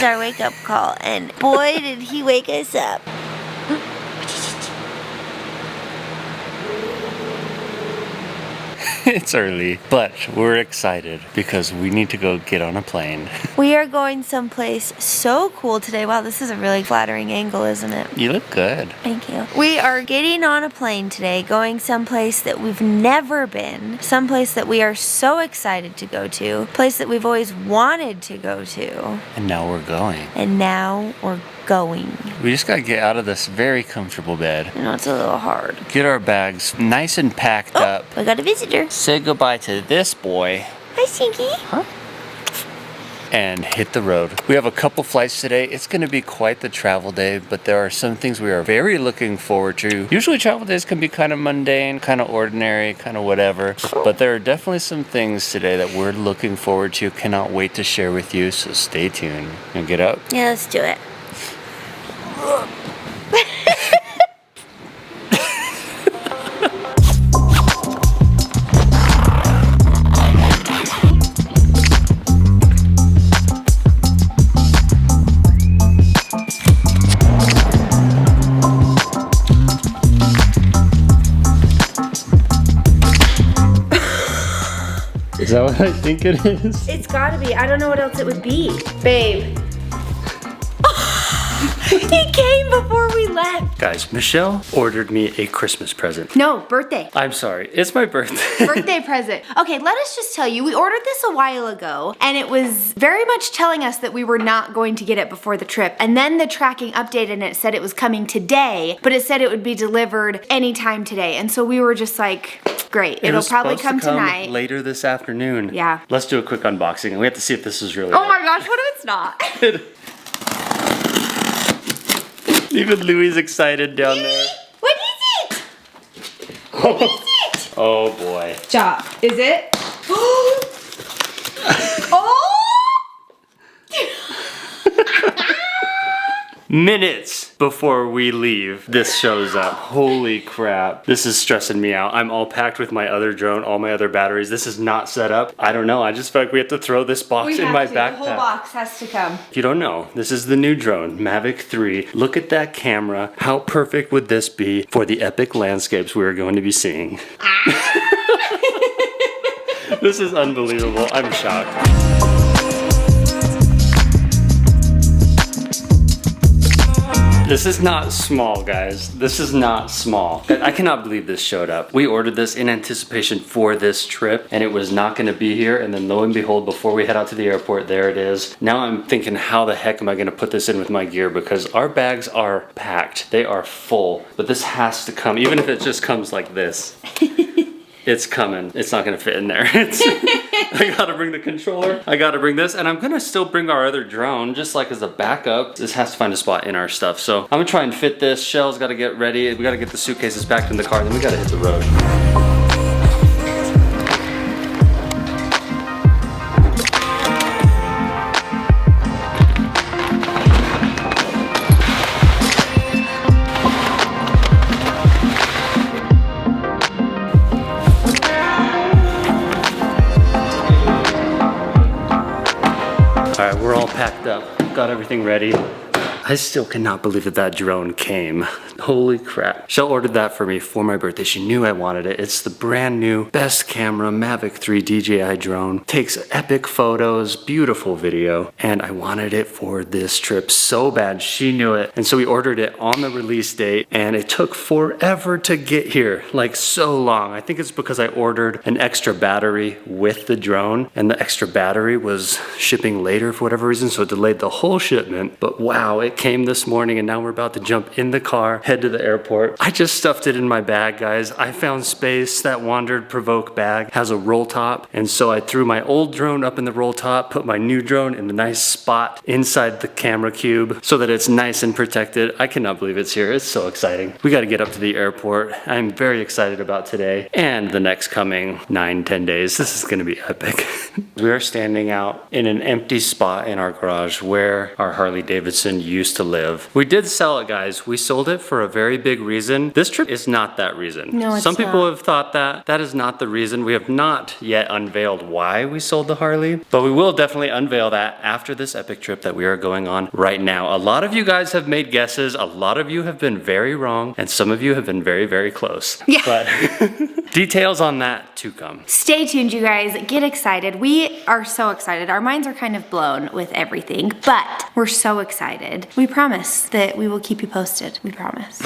our wake-up call, and boy, did he wake us up. It's early, but we're excited because we need to go get on a plane. We are going someplace so cool today. Wow, this is a really flattering angle, isn't it? You look good. Thank you. We are getting on a plane today, going someplace that we've never been, someplace that we are so excited to go to, a place that we've always wanted to go to. And now we're going. And now we're going. We just gotta get out of this very comfortable bed. You know, it's a little hard. Get our bags nice and packed up. We got a visitor. Say goodbye to this boy. Hi, Stinky. Huh? And hit the road. We have a couple flights today. It's going to be quite the travel day, but there are some things we are very looking forward to. Usually travel days can be kind of mundane, kind of ordinary, kind of whatever, but there are definitely some things today that we're looking forward to. Cannot wait to share with you, so stay tuned. And get up. Yeah, let's do it. Is that what I think it is? It's gotta be. I don't know what else it would be. Babe. He came before we left. Guys, Michelle ordered me a Christmas present. No, birthday. I'm sorry, it's my birthday. Birthday present. Okay, let us just tell you, we ordered this a while ago, and it was very much telling us that we were not going to get it before the trip. And then the tracking updated and it said it was coming today, but it said it would be delivered anytime today. And so we were just like, great, it'll probably come tonight. Later this afternoon. Yeah. Let's do a quick unboxing and we have to see if this is really Oh my gosh, what if it's not? Even Louie's excited down there. What is it? What is it? Oh boy. Stop. Is it? Oh! Minutes before we leave, this shows up. Holy crap. This is stressing me out. I'm all packed with my other drone, all my other batteries. This is not set up. I don't know. I just feel like we have to throw this box in my backpack. The whole box has to come. If you don't know, this is the new drone, Mavic 3. Look at that camera. How perfect would this be for the epic landscapes we are going to be seeing? This is unbelievable. I'm shocked. This is not small, guys. This is not small. I cannot believe this showed up. We ordered this in anticipation for this trip, and it was not gonna be here, and then lo and behold, before we head out to the airport, there it is. Now I'm thinking, how the heck am I gonna put this in with my gear? Because our bags are packed. They are full, but this has to come, even if it just comes like this. It's coming. It's not gonna fit in there. I gotta bring the controller. I gotta bring this, and I'm gonna still bring our other drone, just like as a backup. This has to find a spot in our stuff. So I'm gonna try and fit this. Chelle's gotta get ready. We gotta get the suitcases back in the car, then we gotta hit the road. All right, we're all packed up, got everything ready. I still cannot believe that that drone came. Holy crap. Chelle ordered that for me for my birthday. She knew I wanted it. It's the brand new best camera Mavic 3 DJI drone. Takes epic photos, beautiful video, and I wanted it for this trip so bad. She knew it. And so we ordered it on the release date, and it took forever to get here, like so long. I think it's because I ordered an extra battery with the drone, and the extra battery was shipping later for whatever reason, so it delayed the whole shipment. But wow, it came this morning, and now we're about to jump in the car, head to the airport. I just stuffed it in my bag, guys. I found space. That Wandered Provoke bag has a roll top, and so I threw my old drone up in the roll top, put my new drone in a nice spot inside the camera cube so that it's nice and protected. I cannot believe it's here. It's so exciting. We got to get up to the airport. I'm very excited about today and the next coming 9-10 days. This is going to be epic. We are standing out in an empty spot in our garage where our Harley Davidson used used to live. We did sell it, guys. We sold it for a very big reason. This trip is not that reason. No, it's Some people not. have thought that. That is not the reason. We have not yet unveiled why we sold the Harley, but we will definitely unveil that after this epic trip that we are going on right now. A lot of you guys have made guesses. A lot of you have been very wrong, and some of you have been very, very close. Yeah. But details on that to come. Stay tuned, you guys. Get excited. We are so excited. Our minds are kind of blown with everything, but we're so excited. We promise that we will keep you posted. We promise.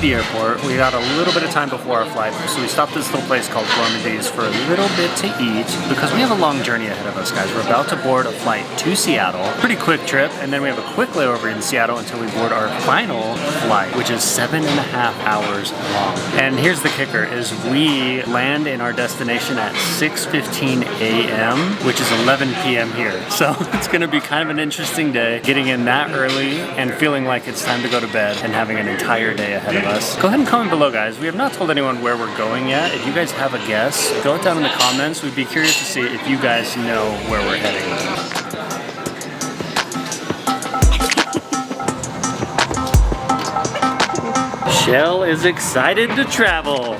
The airport. We got a little bit of time before our flight, so we stopped at this little place called Gourmandies for a little bit to eat because we have a long journey ahead of us, guys. We're about to board a flight to Seattle. Pretty quick trip, and then we have a quick layover in Seattle until we board our final flight, which is 7.5 hours long. And here's the kicker, is we land in our destination at 6:15 a.m., which is 11 p.m. here. So it's gonna be kind of an interesting day, getting in that early and feeling like it's time to go to bed and having an entire day ahead of us. Go ahead and comment below, guys. We have not told anyone where we're going yet. If you guys have a guess, throw it down in the comments. We'd be curious to see if you guys know where we're heading. Chelle is excited to travel.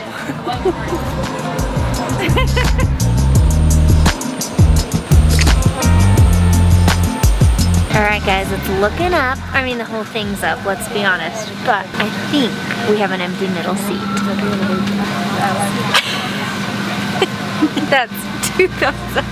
Alright guys, it's looking up. I mean, the whole thing's up, let's be honest. But I think we have an empty middle seat. That's 2 thumbs up.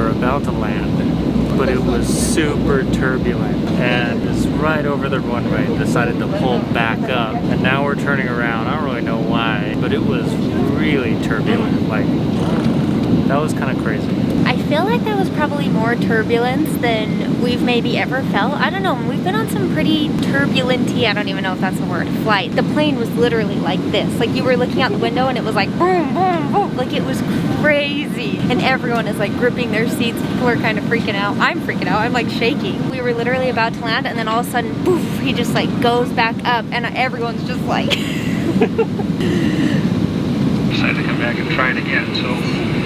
About to land, but it was super turbulent and is right over the runway. Decided to pull back up, and now we're turning around. I don't really know why, but it was really turbulent. Like, that was kind of crazy. I feel like that was probably more turbulence than we've maybe ever felt. I don't know, we've been on some pretty turbulent-y, I don't even know if that's the word, flight. The plane was literally like this. Like you were looking out the window and it was like boom, boom, boom. Like it was crazy. And everyone is like gripping their seats. People are kind of freaking out. I'm freaking out, I'm like shaking. We were literally about to land and then all of a sudden, poof, he just like goes back up and everyone's just like... Decided to come back and try it again, so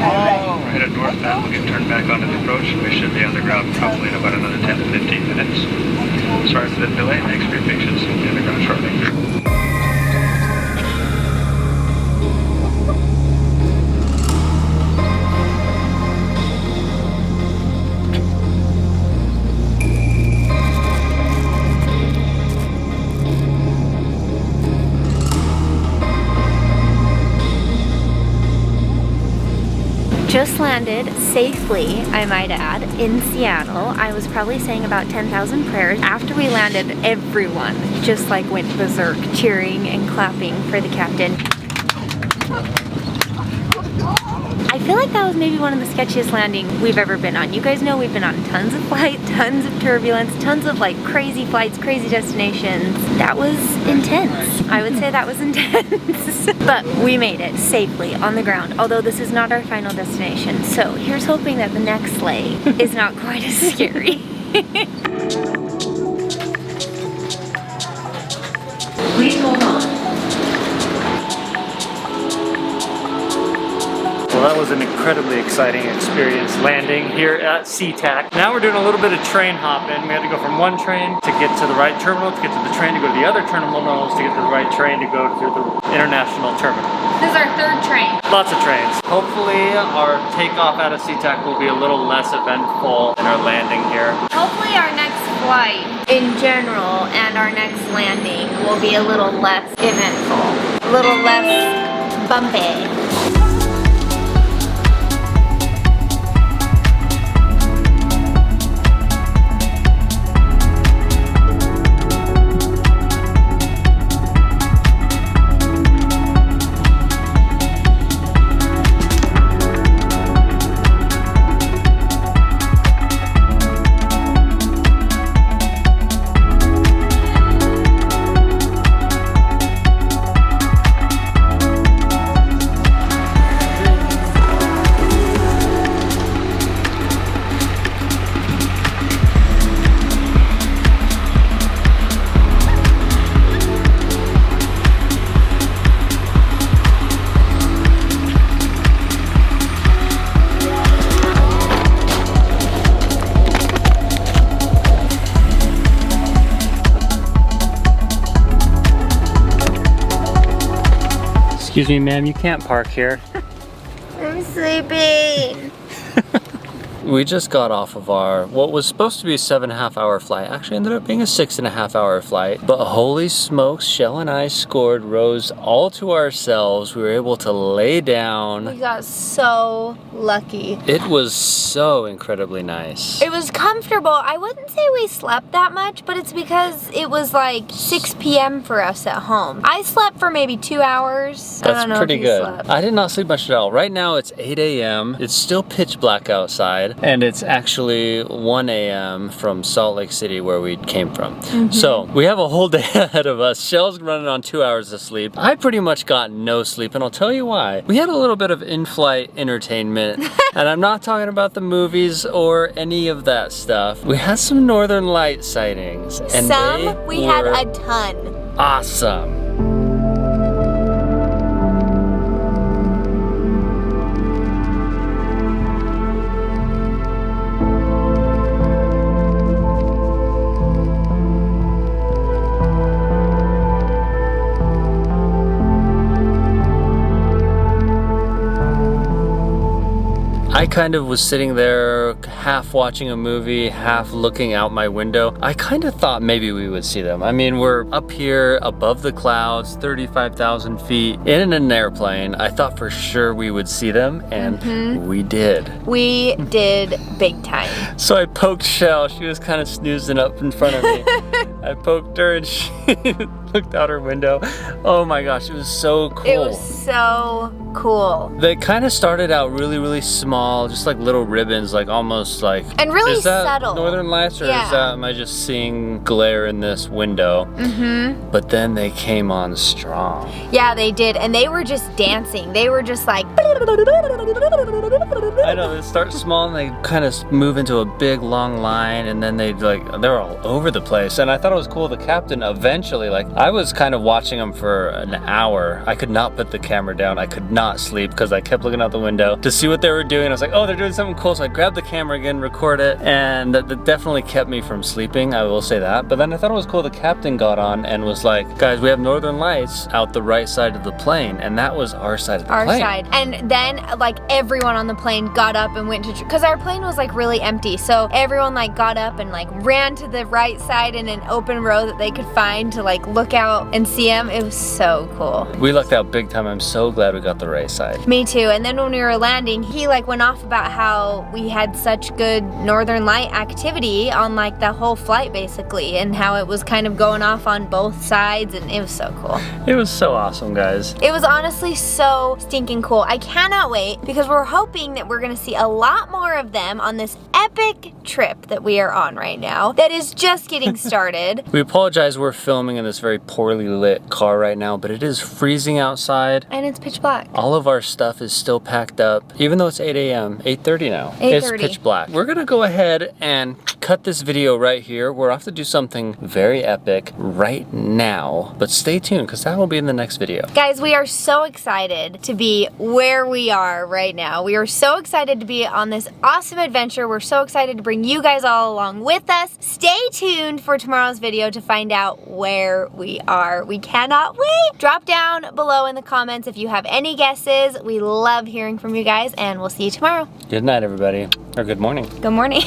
we're headed north now. We can turn back onto the approach and we should be on the ground probably in about another 10 to 15 minutes. Sorry for the delay, thanks for your patience. We'll be on the ground shortly. Just landed safely, I might add, in Seattle. I was probably saying about 10,000 prayers. After we landed, everyone just like went berserk, cheering and clapping for the captain. I feel like that was maybe one of the sketchiest landings we've ever been on. You guys know we've been on tons of flights, tons of turbulence, tons of like crazy flights, crazy destinations. That was intense. I would say that was intense. But we made it safely on the ground, although this is not our final destination. So here's hoping that the next leg is not quite as scary. Please hold on. Well, that was an incredibly exciting experience landing here at SeaTac. Now we're doing a little bit of train hopping. We had to go from one train to get to the right terminal, to get to the train to go to the other terminals, to get to the right train to go to the international terminal. This is our third train. Lots of trains. Hopefully our takeoff out of SeaTac will be a little less eventful than our landing here. Hopefully our next flight in general and our next landing will be a little less eventful, a little less bumpy. Excuse me, ma'am, you can't park here. I'm sleeping. We just got off of our, what was supposed to be a 7.5 hour flight, actually ended up being a 6.5 hour flight. But holy smokes, Chelle and I scored rows all to ourselves. We were able to lay down. We got so lucky. It was so incredibly nice. It was comfortable. I wouldn't say we slept that much, but it's because it was like 6 p.m. for us at home. I slept for maybe 2 hours. I don't That's know pretty if you good. slept. I did not sleep much at all. Right now it's 8 a.m. It's still pitch black outside, and it's actually 1 a.m. from Salt Lake City where we came from. So we have a whole day ahead of us. Chelle's running on 2 hours of sleep. I pretty much got no sleep, and I'll tell you why. We had a little bit of in-flight entertainment, and I'm not talking about the movies or any of that stuff. We had some Northern Light sightings, and We had a ton. Awesome. I kind of was sitting there half watching a movie, half looking out my window. I kind of thought maybe we would see them. I mean, we're up here above the clouds, 35,000 feet in an airplane. I thought for sure we would see them, and we did. We did big time. So I poked Chelle. She was kind of snoozing up in front of me. I poked her and she looked out her window. Oh my gosh, it was so cool. It was so cool. They kind of started out really, really small, just like little ribbons, like almost like. And really is that subtle. Northern Lights, or is that, am I just seeing glare in this window? But then they came on strong. Yeah, they did, and they were just dancing. They were just like. I know, they start small and they kind of move into a big long line, and then they're all over the place. And I thought it was cool. The captain eventually, like, I was kind of watching them for an hour. I could not put the camera down. I could not sleep because I kept looking out the window to see what they were doing. I was like, oh, they're doing something cool. So I grabbed the camera again, record it, and that definitely kept me from sleeping, I will say that. But then I thought it was cool. The captain got on and was like, guys, we have Northern Lights out the right side of the plane, and that was our side of the plane. Our side. And then like everyone on the plane got up and went to, because our plane was like really empty. So everyone like got up and like ran to the right side in an open row that they could find to like look out and see them. It was so cool. We lucked out big time. I'm so glad we got the right side. Me too. And then when we were landing, he like went off about how we had such good Northern Light activity on like the whole flight basically, and how it was kind of going off on both sides, and it was so cool. It was so awesome, guys. It was honestly so stinking cool. I cannot wait because we're hoping that we're gonna see a lot more of them on this epic trip that we are on right now that is just getting started. We apologize, we're filming in this very poorly lit car right now, but it is freezing outside. And it's pitch black. All of our stuff is still packed up, even though it's 8 a.m., 8:30 now. 8:30. It's pitch black. We're gonna go ahead and cut this video right here. We're off to do something very epic right now, but stay tuned because that will be in the next video. Guys, we are so excited to be where we are right now. We are so excited to be on this awesome adventure. We're so excited to bring you guys all along with us. Stay tuned for tomorrow's video to find out where we are. We cannot wait. Drop down below in the comments if you have any guesses. We love hearing from you guys, and we'll see you tomorrow. Good night, everybody. Or good morning. Good morning.